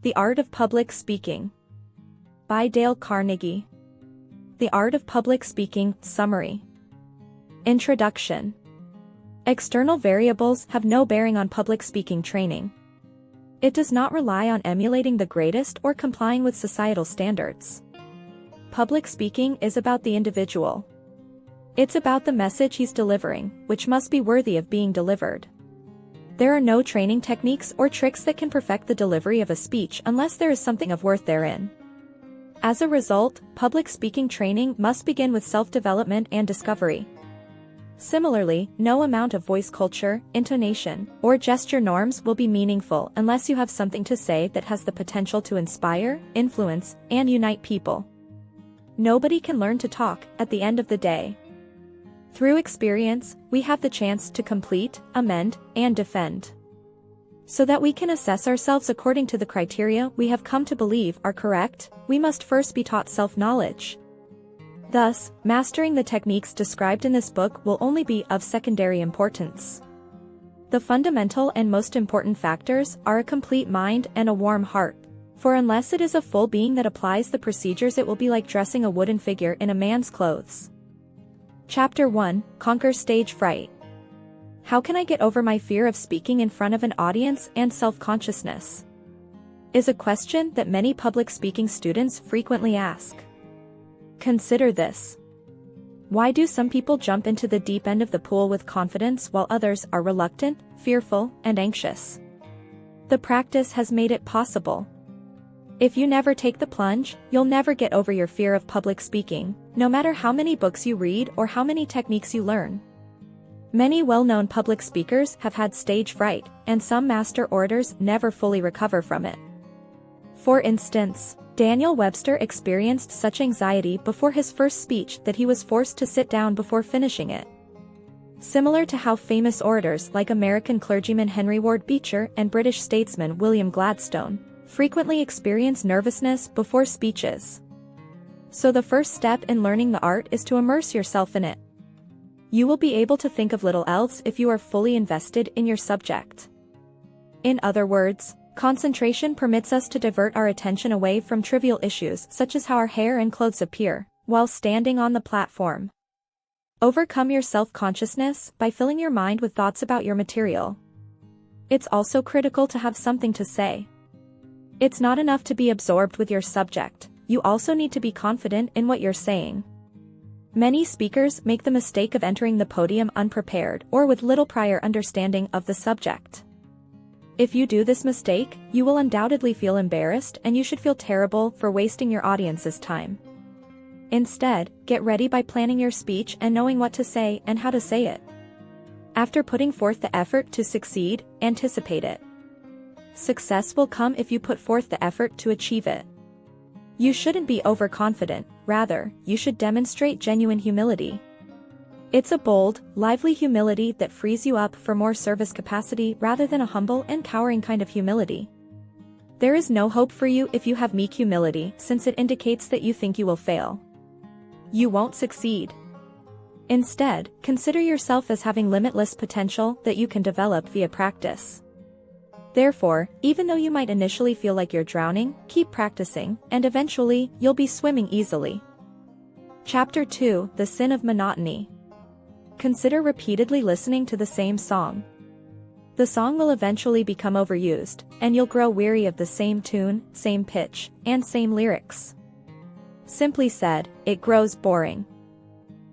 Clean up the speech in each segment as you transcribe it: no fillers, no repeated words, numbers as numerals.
The Art of Public Speaking by Dale Carnegie. The Art of Public Speaking, Summary. Introduction. External variables have no bearing on public speaking training. It does not rely on emulating the greatest or complying with societal standards. Public speaking is about the individual. It's about the message he's delivering, which must be worthy of being delivered. There are no training techniques or tricks that can perfect the delivery of a speech unless there is something of worth therein. As a result, public speaking training must begin with self-development and discovery. Similarly, no amount of voice culture, intonation, or gesture norms will be meaningful unless you have something to say that has the potential to inspire, influence, and unite people. Nobody can learn to talk at the end of the day. Through experience, we have the chance to complete, amend, and defend. So that we can assess ourselves according to the criteria we have come to believe are correct, we must first be taught self-knowledge. Thus, mastering the techniques described in this book will only be of secondary importance. The fundamental and most important factors are a complete mind and a warm heart, for unless it is a full being that applies the procedures, it will be like dressing a wooden figure in a man's clothes. Chapter 1, Conquer Stage Fright. How can I get over my fear of speaking in front of an audience and self-consciousness? Is a question that many public speaking students frequently ask. Consider this. Why do some people jump into the deep end of the pool with confidence while others are reluctant, fearful, and anxious? The practice has made it possible. If you never take the plunge, you'll never get over your fear of public speaking, no matter how many books you read or how many techniques you learn. Many well-known public speakers have had stage fright, and some master orators never fully recover from it. For instance, Daniel Webster experienced such anxiety before his first speech that he was forced to sit down before finishing it. Similar to how famous orators like American clergyman Henry Ward Beecher and British statesman William Gladstone frequently experience nervousness before speeches. So the first step in learning the art is to immerse yourself in it. You will be able to think of little else if you are fully invested in your subject. In other words, concentration permits us to divert our attention away from trivial issues such as how our hair and clothes appear while standing on the platform. Overcome your self-consciousness by filling your mind with thoughts about your material. It's also critical to have something to say. It's not enough to be absorbed with your subject, you also need to be confident in what you're saying. Many speakers make the mistake of entering the podium unprepared or with little prior understanding of the subject. If you do this mistake, you will undoubtedly feel embarrassed and you should feel terrible for wasting your audience's time. Instead, get ready by planning your speech and knowing what to say and how to say it. After putting forth the effort to succeed, anticipate it. Success will come if you put forth the effort to achieve it. You shouldn't be overconfident, rather, you should demonstrate genuine humility. It's a bold, lively humility that frees you up for more service capacity rather than a humble and cowering kind of humility. There is no hope for you if you have meek humility, since it indicates that you think you will fail. You won't succeed. Instead, consider yourself as having limitless potential that you can develop via practice. Therefore, even though you might initially feel like you're drowning, keep practicing, and eventually, you'll be swimming easily. Chapter 2, The Sin of Monotony. Consider repeatedly listening to the same song. The song will eventually become overused, and you'll grow weary of the same tune, same pitch, and same lyrics. Simply said, it grows boring.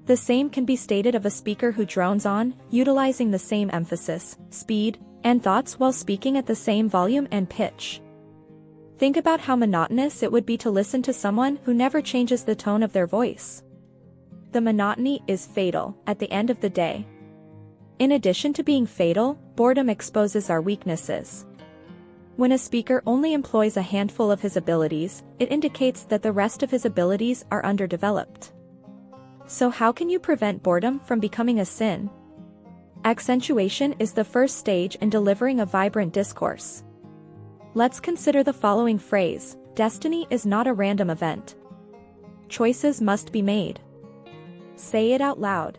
The same can be stated of a speaker who drones on, utilizing the same emphasis, speed, and thoughts while speaking at the same volume and pitch. Think about how monotonous it would be to listen to someone who never changes the tone of their voice. The monotony is fatal at the end of the day. In addition to being fatal, boredom exposes our weaknesses. When a speaker only employs a handful of his abilities, it indicates that the rest of his abilities are underdeveloped. So how can you prevent boredom from becoming a sin? Accentuation is the first stage in delivering a vibrant discourse. Let's consider the following phrase: destiny is not a random event. Choices must be made. Say it out loud.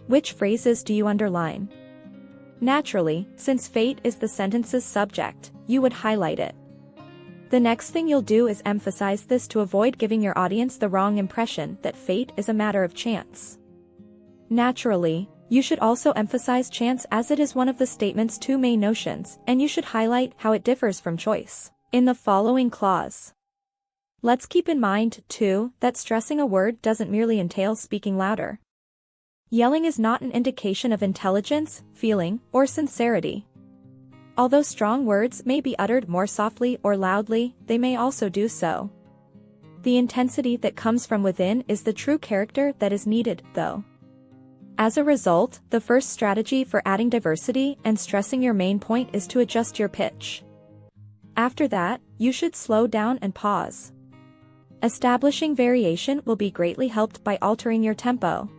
Which phrases do you underline? Naturally, since fate is the sentence's subject, you would highlight it. The next thing you'll do is emphasize this to avoid giving your audience the wrong impression that fate is a matter of chance. Naturally, you should also emphasize chance as it is one of the statement's two main notions, and you should highlight how it differs from choice in the following clause. Let's keep in mind, too, that stressing a word doesn't merely entail speaking louder. Yelling is not an indication of intelligence, feeling, or sincerity. Although strong words may be uttered more softly or loudly, they may also do so. The intensity that comes from within is the true character that is needed, though. As a result, the first strategy for adding diversity and stressing your main point is to adjust your pitch. After that, you should slow down and pause. Establishing variation will be greatly helped by altering your tempo.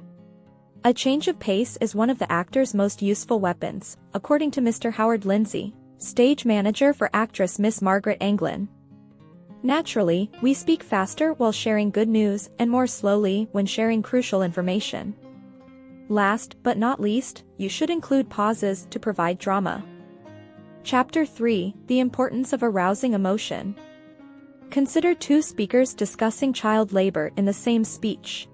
A change of pace is one of the actor's most useful weapons, according to Mr. Howard Lindsay, stage manager for actress Miss Margaret Anglin. Naturally, we speak faster while sharing good news and more slowly when sharing crucial information. Last but not least, you should include pauses to provide drama. Chapter 3: The Importance of Arousing Emotion. Consider two speakers discussing child labor in the same speech.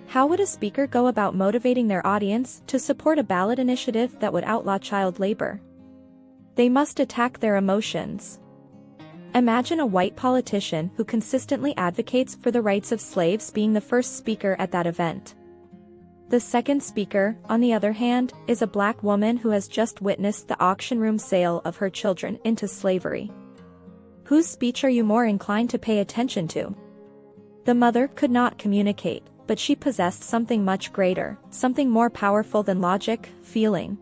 How would a speaker go about motivating their audience to support a ballot initiative that would outlaw child labor? They must attack their emotions. Imagine a white politician who consistently advocates for the rights of slaves being the first speaker at that event. The second speaker, on the other hand, is a black woman who has just witnessed the auction room sale of her children into slavery. Whose speech are you more inclined to pay attention to? The mother could not communicate, but she possessed something much greater, something more powerful than logic, feeling.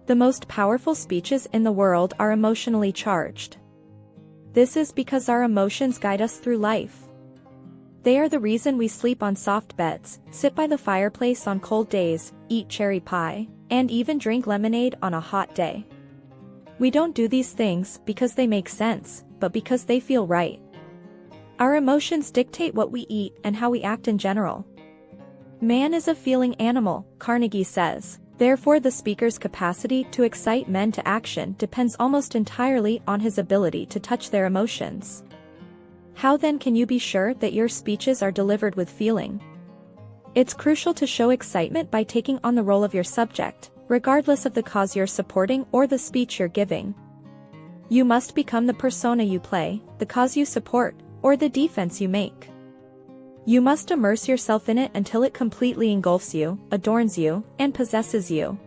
The most powerful speeches in the world are emotionally charged. This is because our emotions guide us through life. They are the reason we sleep on soft beds, sit by the fireplace on cold days, eat cherry pie, and even drink lemonade on a hot day. We don't do these things because they make sense, but because they feel right. Our emotions dictate what we eat and how we act in general. Man is a feeling animal, Carnegie says. Therefore, the speaker's capacity to excite men to action depends almost entirely on his ability to touch their emotions. How then can you be sure that your speeches are delivered with feeling? It's crucial to show excitement by taking on the role of your subject, regardless of the cause you're supporting or the speech you're giving. You must become the persona you play, the cause you support, or the defense you make. You must immerse yourself in it until it completely engulfs you, adorns you, and possesses you.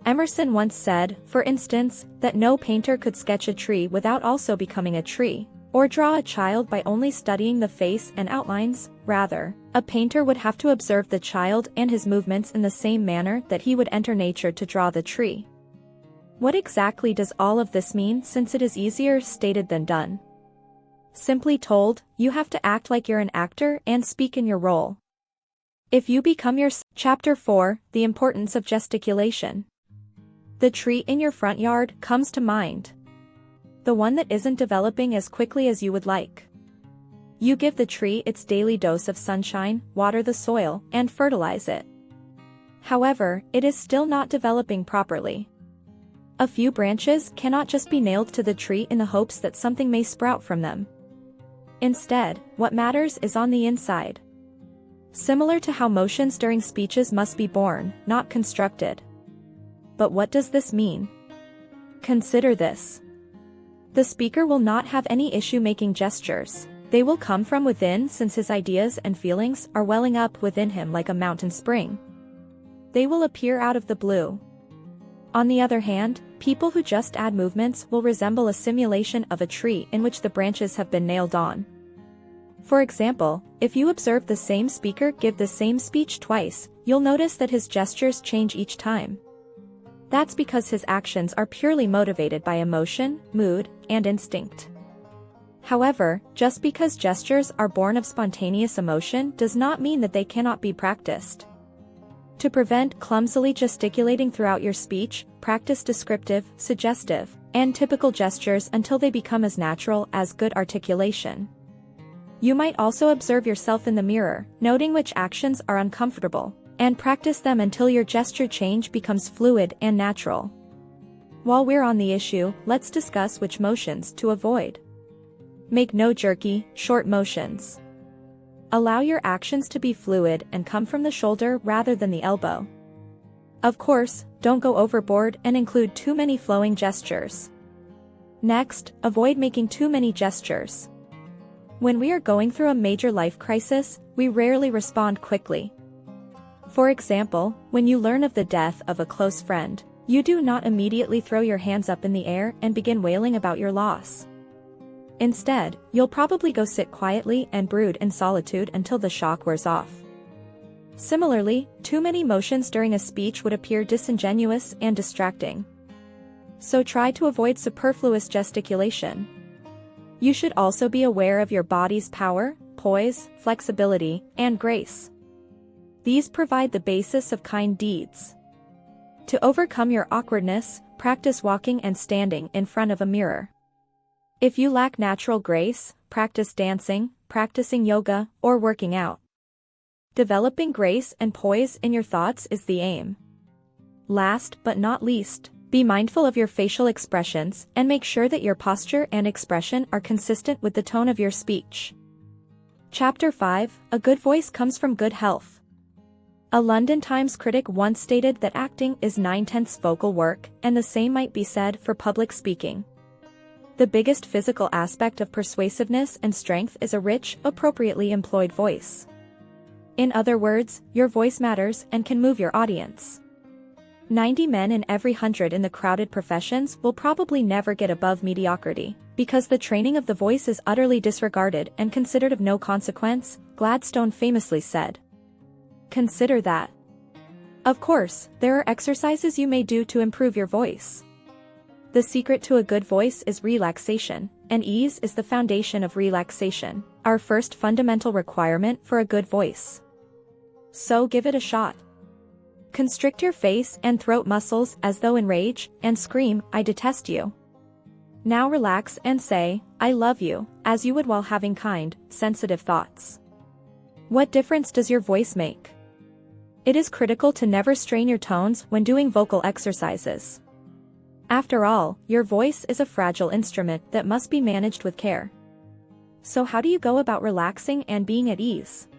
Emerson once said, for instance, that no painter could sketch a tree without also becoming a tree, or draw a child by only studying the face and outlines. Rather, a painter would have to observe the child and his movements in the same manner that he would enter nature to draw the tree. What exactly does all of this mean, since it is easier stated than done? Simply told, you have to act like you're an actor and speak in your role. If you become your Chapter 4: The Importance of Gesticulation. The tree in your front yard comes to mind. The one that isn't developing as quickly as you would like. You give the tree its daily dose of sunshine, water the soil, and fertilize it. However, it is still not developing properly. A few branches cannot just be nailed to the tree in the hopes that something may sprout from them. Instead, what matters is on the inside. Similar to how motions during speeches must be born, not constructed. But what does this mean? Consider this. The speaker will not have any issue making gestures. They will come from within, since his ideas and feelings are welling up within him like a mountain spring. They will appear out of the blue. On the other hand, people who just add movements will resemble a simulation of a tree in which the branches have been nailed on. For example, if you observe the same speaker give the same speech twice, you'll notice that his gestures change each time. That's because his actions are purely motivated by emotion, mood, and instinct. However, just because gestures are born of spontaneous emotion does not mean that they cannot be practiced. To prevent clumsily gesticulating throughout your speech, practice descriptive, suggestive, and typical gestures until they become as natural as good articulation. You might also observe yourself in the mirror, noting which actions are uncomfortable, and practice them until your gesture change becomes fluid and natural. While we're on the issue, let's discuss which motions to avoid. Make no jerky, short motions. Allow your actions to be fluid and come from the shoulder rather than the elbow. Of course, don't go overboard and include too many flowing gestures. Next, avoid making too many gestures. When we are going through a major life crisis, we rarely respond quickly. For example, when you learn of the death of a close friend, you do not immediately throw your hands up in the air and begin wailing about your loss. Instead, you'll probably go sit quietly and brood in solitude until the shock wears off. Similarly, too many motions during a speech would appear disingenuous and distracting. So try to avoid superfluous gesticulation. You should also be aware of your body's power, poise, flexibility, and grace. These provide the basis of kind deeds. To overcome your awkwardness, practice walking and standing in front of a mirror. If you lack natural grace, practice dancing, practicing yoga, or working out. Developing grace and poise in your thoughts is the aim. Last but not least, be mindful of your facial expressions and make sure that your posture and expression are consistent with the tone of your speech. Chapter 5: A good voice comes from good health. A London Times critic once stated that acting is 9/10 vocal work, and the same might be said for public speaking. The biggest physical aspect of persuasiveness and strength is a rich, appropriately employed voice. In other words, your voice matters and can move your audience. 90 men in every 100 in the crowded professions will probably never get above mediocrity, because the training of the voice is utterly disregarded and considered of no consequence, Gladstone famously said. Consider that. Of course, there are exercises you may do to improve your voice. The secret to a good voice is relaxation, and ease is the foundation of relaxation, our first fundamental requirement for a good voice. So give it a shot. Constrict your face and throat muscles as though in rage, and scream, "I detest you." Now relax and say, "I love you," as you would while having kind, sensitive thoughts. What difference does your voice make? It is critical to never strain your tones when doing vocal exercises. After all, your voice is a fragile instrument that must be managed with care. So how do you go about relaxing and being at ease?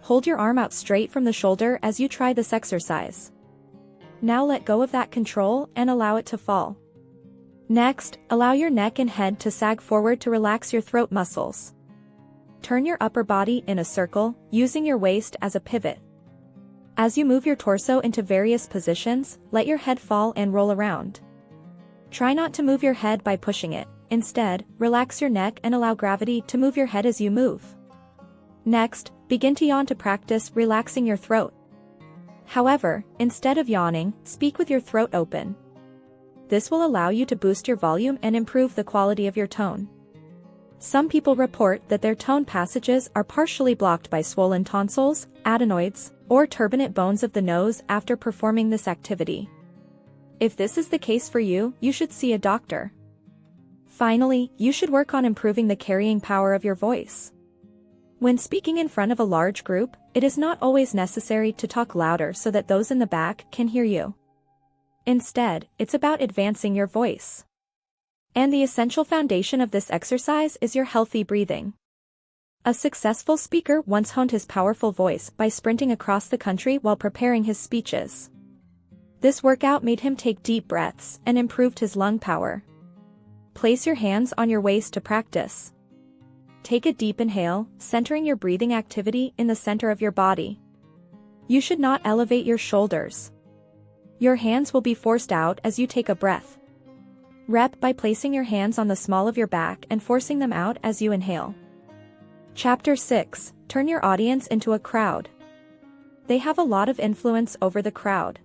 Hold your arm out straight from the shoulder as you try this exercise. Now let go of that control and allow it to fall. Next, allow your neck and head to sag forward to relax your throat muscles. Turn your upper body in a circle, using your waist as a pivot. As you move your torso into various positions, let your head fall and roll around. Try not to move your head by pushing it. Instead, relax your neck and allow gravity to move your head as you move. Next, begin to yawn to practice relaxing your throat. However, instead of yawning, speak with your throat open. This will allow you to boost your volume and improve the quality of your tone. Some people report that their tone passages are partially blocked by swollen tonsils, adenoids, or turbinate bones of the nose after performing this activity. If this is the case for you, you should see a doctor. Finally, you should work on improving the carrying power of your voice. When speaking in front of a large group, it is not always necessary to talk louder so that those in the back can hear you. Instead, it's about advancing your voice. And the essential foundation of this exercise is your healthy breathing. A successful speaker once honed his powerful voice by sprinting across the country while preparing his speeches. This workout made him take deep breaths and improved his lung power. Place your hands on your waist to practice. Take a deep inhale, centering your breathing activity in the center of your body. You should not elevate your shoulders. Your hands will be forced out as you take a breath. Rep by placing your hands on the small of your back and forcing them out as you inhale. Chapter 6: Turn your audience into a crowd. They have a lot of influence over the crowd.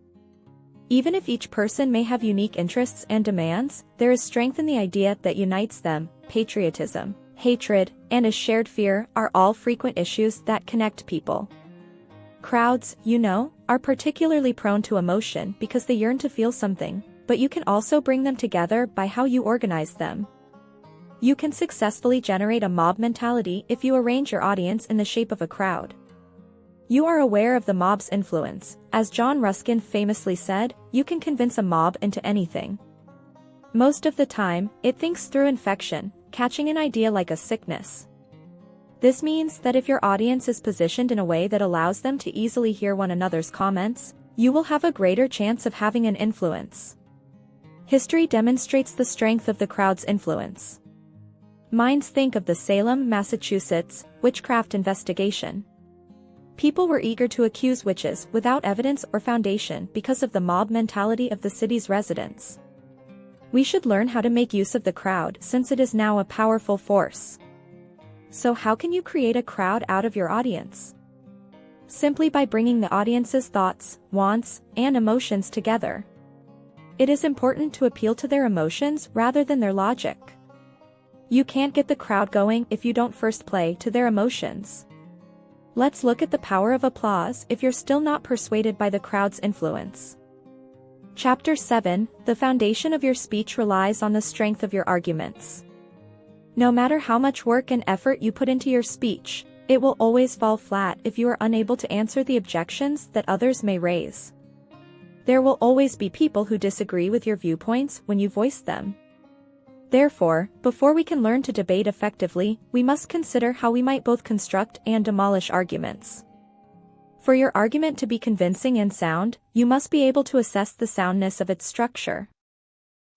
Even if each person may have unique interests and demands, there is strength in the idea that unites them. Patriotism, hatred, and a shared fear are all frequent issues that connect people. Crowds, are particularly prone to emotion because they yearn to feel something, but you can also bring them together by how you organize them. You can successfully generate a mob mentality if you arrange your audience in the shape of a crowd. You are aware of the mob's influence. As John Ruskin famously said, you can convince a mob into anything. Most of the time, it thinks through infection, catching an idea like a sickness. This means that if your audience is positioned in a way that allows them to easily hear one another's comments, you will have a greater chance of having an influence. History demonstrates the strength of the crowd's influence. Minds think of the Salem, Massachusetts, witchcraft investigation. People were eager to accuse witches without evidence or foundation because of the mob mentality of the city's residents. We should learn how to make use of the crowd since it is now a powerful force. So how can you create a crowd out of your audience? Simply by bringing the audience's thoughts, wants, and emotions together. It is important to appeal to their emotions rather than their logic. You can't get the crowd going if you don't first play to their emotions. Let's look at the power of applause if you're still not persuaded by the crowd's influence. Chapter 7, The foundation of your speech relies on the strength of your arguments. No matter how much work and effort you put into your speech, it will always fall flat if you are unable to answer the objections that others may raise. There will always be people who disagree with your viewpoints when you voice them. Therefore, before we can learn to debate effectively, we must consider how we might both construct and demolish arguments. For your argument to be convincing and sound, you must be able to assess the soundness of its structure.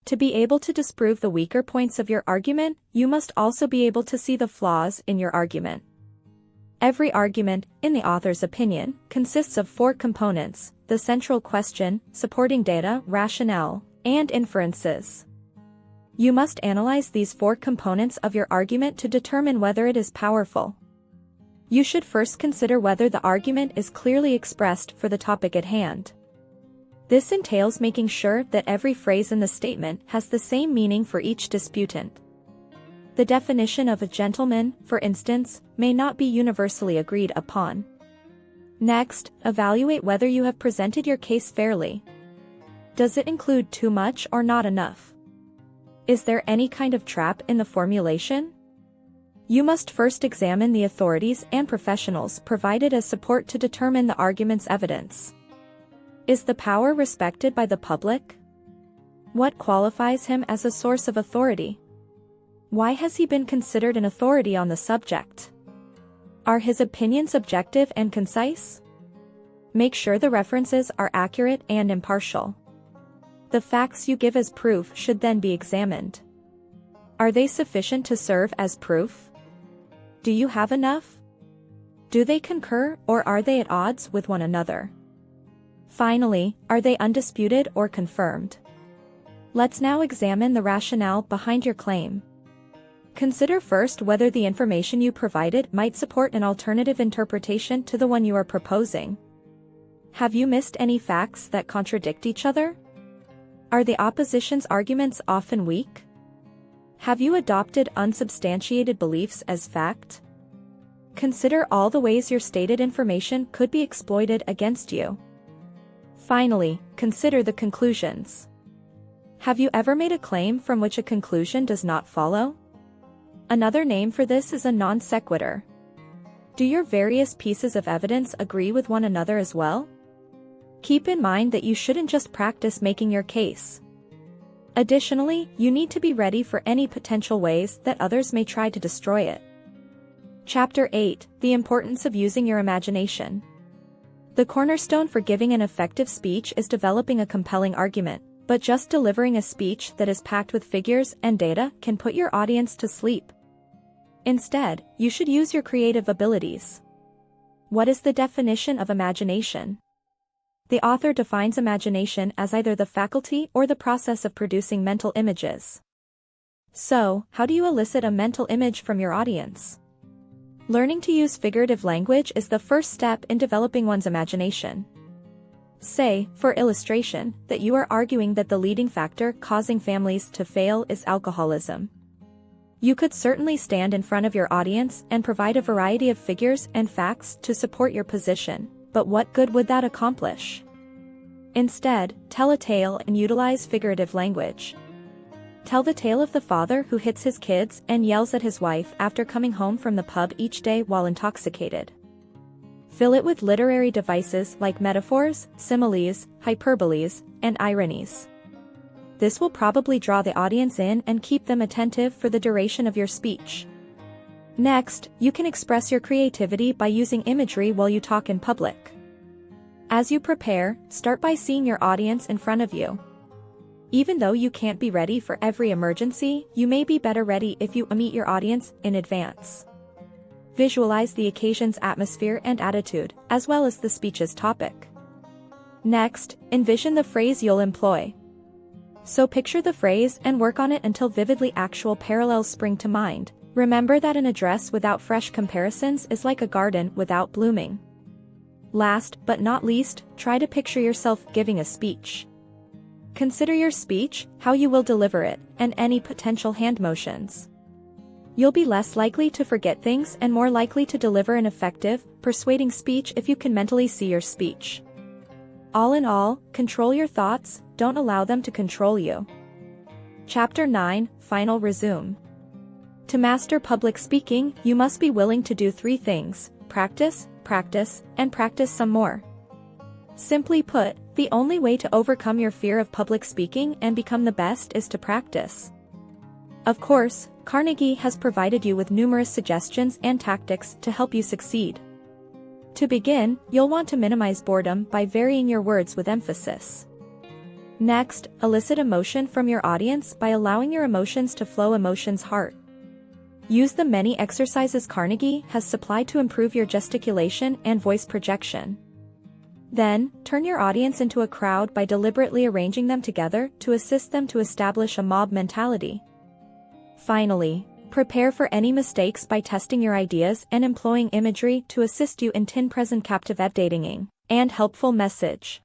To be able to disprove the weaker points of your argument, you must also be able to see the flaws in your argument. Every argument, in the author's opinion, consists of 4 components: the central question, supporting data, rationale, and inferences. You must analyze these 4 components of your argument to determine whether it is powerful. You should first consider whether the argument is clearly expressed for the topic at hand. This entails making sure that every phrase in the statement has the same meaning for each disputant. The definition of a gentleman, for instance, may not be universally agreed upon. Next, evaluate whether you have presented your case fairly. Does it include too much or not enough? Is there any kind of trap in the formulation? You must first examine the authorities and professionals provided as support to determine the argument's evidence. Is the power respected by the public? What qualifies him as a source of authority? Why has he been considered an authority on the subject? Are his opinions objective and concise? Make sure the references are accurate and impartial. The facts you give as proof should then be examined. Are they sufficient to serve as proof? Do you have enough? Do they concur or are they at odds with one another? Finally, are they undisputed or confirmed? Let's now examine the rationale behind your claim. Consider first whether the information you provided might support an alternative interpretation to the one you are proposing. Have you missed any facts that contradict each other? Are the opposition's arguments often weak? Have you adopted unsubstantiated beliefs as fact? Consider all the ways your stated information could be exploited against you. Finally, consider the conclusions. Have you ever made a claim from which a conclusion does not follow? Another name for this is a non sequitur. Do your various pieces of evidence agree with one another as well? Keep in mind that you shouldn't just practice making your case. Additionally, you need to be ready for any potential ways that others may try to destroy it. Chapter 8, The Importance of Using Your Imagination. The cornerstone for giving an effective speech is developing a compelling argument, but just delivering a speech that is packed with figures and data can put your audience to sleep. Instead, you should use your creative abilities. What is the definition of imagination? The author defines imagination as either the faculty or the process of producing mental images. So, how do you elicit a mental image from your audience? Learning to use figurative language is the first step in developing one's imagination. Say, for illustration, that you are arguing that the leading factor causing families to fail is alcoholism. You could certainly stand in front of your audience and provide a variety of figures and facts to support your position, but what good would that accomplish? Instead, tell a tale and utilize figurative language. Tell the tale of the father who hits his kids and yells at his wife after coming home from the pub each day while intoxicated. Fill it with literary devices like metaphors, similes, hyperboles, and ironies. This will probably draw the audience in and keep them attentive for the duration of your speech. Next, you can express your creativity by using imagery while you talk in public. As you prepare, start by seeing your audience in front of you. Even though you can't be ready for every emergency, you may be better ready if you meet your audience in advance. Visualize the occasion's atmosphere and attitude, as well as the speech's topic. Next, envision the phrase you'll employ. So picture the phrase and work on it until vividly actual parallels spring to mind. Remember that an address without fresh comparisons is like a garden without blooming. Last but not least, try to picture yourself giving a speech. Consider your speech, how you will deliver it, and any potential hand motions. You'll be less likely to forget things and more likely to deliver an effective, persuading speech if you can mentally see your speech. All in all, control your thoughts, don't allow them to control you. Chapter 9, Final Resume. To master public speaking, you must be willing to do 3 things: practice, practice, and practice some more. Simply put, the only way to overcome your fear of public speaking and become the best is to practice. Of course, Carnegie has provided you with numerous suggestions and tactics to help you succeed. To begin, you'll want to minimize boredom by varying your words with emphasis. Next, elicit emotion from your audience by allowing your emotions to flow. Emotions heart. Use the many exercises Carnegie has supplied to improve your gesticulation and voice projection. Then, turn your audience into a crowd by deliberately arranging them together to assist them to establish a mob mentality. Finally, prepare for any mistakes by testing your ideas and employing imagery to assist you in present captivating and helpful message.